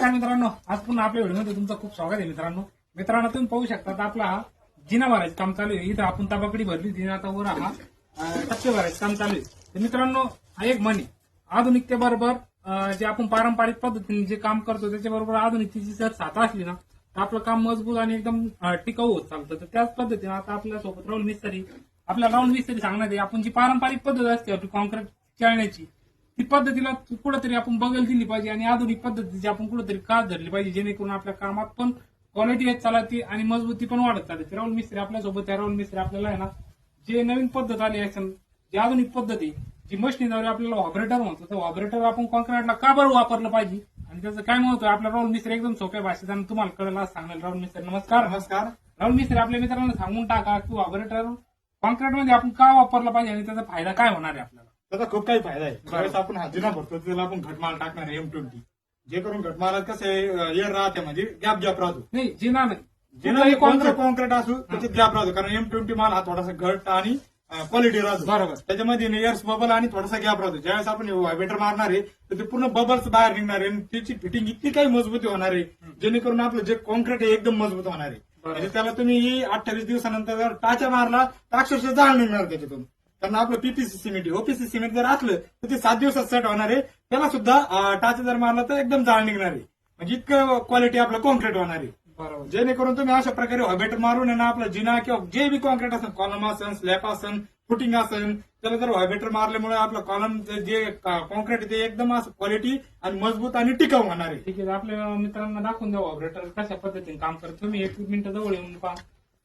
नमस्कार मित्रांनो, आज पुन्हा आपल्या व्हिडिओमध्ये तुमचं खूप स्वागत आहे मित्रांनो तुम्ही पाहू शकता तर आपला हा जिना भरायचं काम चालू आहे. इथं आपण ताबाकडी भरली जिना, आता वर हा टप्पे भरायचं काम चालू आहे. तर मित्रांनो, हा एक म्हणे आधुनिकतेबरोबर जे आपण पारंपरिक पद्धतीने जे काम करतो त्याच्याबरोबर आधुनिकतेची जर साथ असली ना तर आपलं काम मजबूत आणि एकदम टिकाऊ होत चालतं. तर त्याच पद्धतीने आता आपल्या सोबत राहुल मिस्त्री सांगणार आहे आपण जी पारंपरिक पद्धत असते आपली कॉन्क्रीट खेळण्याची ती पद्धतीला कुठेतरी आपण बगल दिली पाहिजे आणि आधुनिक पद्धतीची आपण कुठेतरी कास धरली पाहिजे, जेणेकरून आपल्या कामात पण क्वालिटी येत चालते आणि मजबूती पण वाढत चालते. राहुल मिस्त्री आपल्यासोबत आहे. राहुल मिस्त्री आपल्याला आहे ना जे नवीन पद्धत आली आहे, जी आधुनिक पद्धती जी मशीनद्वारे आपल्याला ऑपरेटर म्हणतो, तर ऑपरेटर आपण कॉन्क्रीटला का बरं वापरलं पाहिजे आणि त्याचं काय महत्व आहे आपल्या राहुल मिस्त्री एकदम सोप्या भाषेत आणि तुम्हाला कळेल आज सांगेल. राहुल मिस्त्री नमस्कार. नमस्कार. राहुल मिस्त्री आपल्या मित्रांना सांगून टाका की ऑपरेटर कॉन्क्रीटमध्ये आपण का वापरलं पाहिजे आणि त्याचा फायदा काय होणार आहे आपल्याला. त्याचा खूप काही फायदा आहे. ज्यावेळेस आपण हाजीरा भरतो त्याला आपण घटमाल टाकणार आहे M20, जे करून घटमालात कसं एअर राहते म्हणजे गॅप राहतो. नाही जिना नाही, जिना कॉन्क्रीट असू त्याच्यात गॅप राहतो, कारण M20 माल हा थोडासा घट आणि क्वालिटी राहतो. बरोबर. त्याच्यामध्ये एअर्स बबल आणि थोडासा गॅप राहतो. ज्यावेळेस आपण व्हायब्रेटर मारणार आहे तर ते पूर्ण बबल्स बाहेर निघणार आहे आणि त्याची फिटिंग इतकी काही मजबूती होणार आहे, जेणेकरून आपलं जे कॉन्क्रीट आहे एकदम मजबूत होणार आहे. म्हणजे त्याला तुम्ही 28 दिवसानंतर जर टाचा मारला तर अक्षरशः जाळ निघणार त्याच्यातून. कारण आपलं पीपीसी सिमेंट ओपीसी सिमेंट जर असलं तर ते 7 दिवसात सेट होणार आहे. त्याला सुद्धा टाचा जर मारला तर एकदम जाळ निघणार आहे. म्हणजे इतकं क्वालिटी आपलं कॉन्क्रीट होणार आहे. बरोबर. जेणेकरून तुम्ही अशा प्रकारे व्हायब्रेटर मारून ना आपला जिना किंवा जे बी कॉन्क्रीट असेल, कॉलम असेल, स्लॅब असेल, फुटिंग असेल, त्याला जर व्हायब्रेटर मारल्यामुळे आपलं कॉलम जे कॉन्क्रीट ते एकदम असं क्वालिटी आणि मजबूत आणि टिकाऊ होणार आहे. ठीक आहे, आपल्या मित्रांना दाखवून द्या ऑपरेटर कशा पद्धतीने काम करतो. तुम्ही 1 मिनिट जवळ येऊन पहा.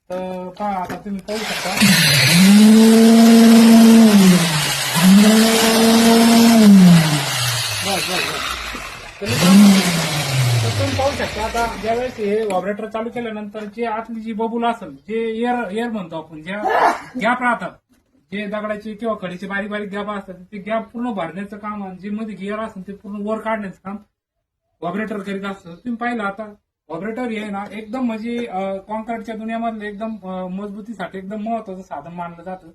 तर पहा आता तुम्ही पाहू शकता. तर तुम्ही पाहू शकता आता ज्यावेळेस हे ऑपरेटर चालू केल्यानंतर जे आतली जी बबूल असेल, जे एअर म्हणतो आपण, ज्या गॅप राहतात, जे दगडाचे किंवा खडीचे बारीक बारीक गॅप असतात, ते गॅप पूर्ण भरण्याचं काम आणि जे मध्ये गिअर असेल ते पूर्ण वर काढण्याचं काम ऑपरेटर करीत असतं. तुम्ही पाहिलं आता ऑपरेटर हे ना एकदम म्हणजे कॉन्क्रीटच्या दुनियामधलं एकदम मजबूतीसाठी एकदम महत्वाचं साधन मानलं जातं.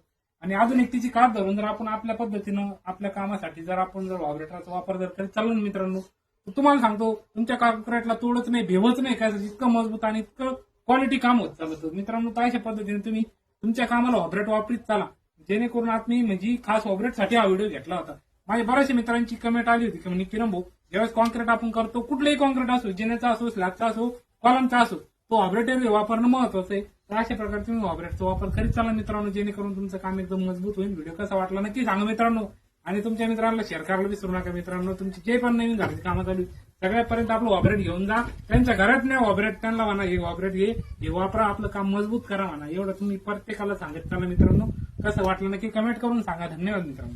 आणि आधुनिकतेची कात धरून जर आपण आपल्या पद्धतीनं आपल्या कामासाठी जर आपण जर ऑपरेटरचा वापर जर करीत चालू ना मित्रांनो, तर तुम्हाला सांगतो तुमच्या कॉन्क्रीटला तोडच नाही, भेवच नाही, काय इतकं मजबूत आणि इतकं क्वालिटी काम होत चालतं मित्रांनो. तर अशा पद्धतीने तुम्ही तुमच्या कामाला ऑपरेटर वापरीत चाला, जेणेकरून आज मी म्हणजे खास ऑपरेटरसाठी हा व्हिडिओ घेतला होता. माझ्या बऱ्याचशा मित्रांची कमेंट आली होती की म्हणजे किरण भाऊ, ज्यावेळेस कॉन्क्रीट आपण करतो, कुठलंही कॉन्क्रीट असो, जिन्याचा असो, स्लॅबचा असो, कॉलमचा असो, तो ऑपरेटर वापरणं महत्वाचं आहे. तर अशा प्रकारे तुम्ही ऑपरेटरचा वापर करीत चाला मित्रांनो, जेणेकरून तुमचं काम एकदम मजबूत होईल. व्हिडिओ कसा वाटला नक्की सांगा मित्रांनो आणि तुमच्या मित्रांना शेअर करायला विसरू नका मित्रांनो. तुमची जे पण नवीन घराची कामं चालू सगळ्यापर्यंत आपलं ऑपरेट घेऊन जा. त्यांच्या घरात नाही ऑपरेट, त्यांना म्हणा हे ऑपरेट हे वापरा, आपलं काम मजबूत करा म्हणा. एवढं तुम्ही प्रत्येकाला सांगत चाला मित्रांनो. कसं वाटलं नक्की कमेंट करून सांगा. धन्यवाद मित्रांनो.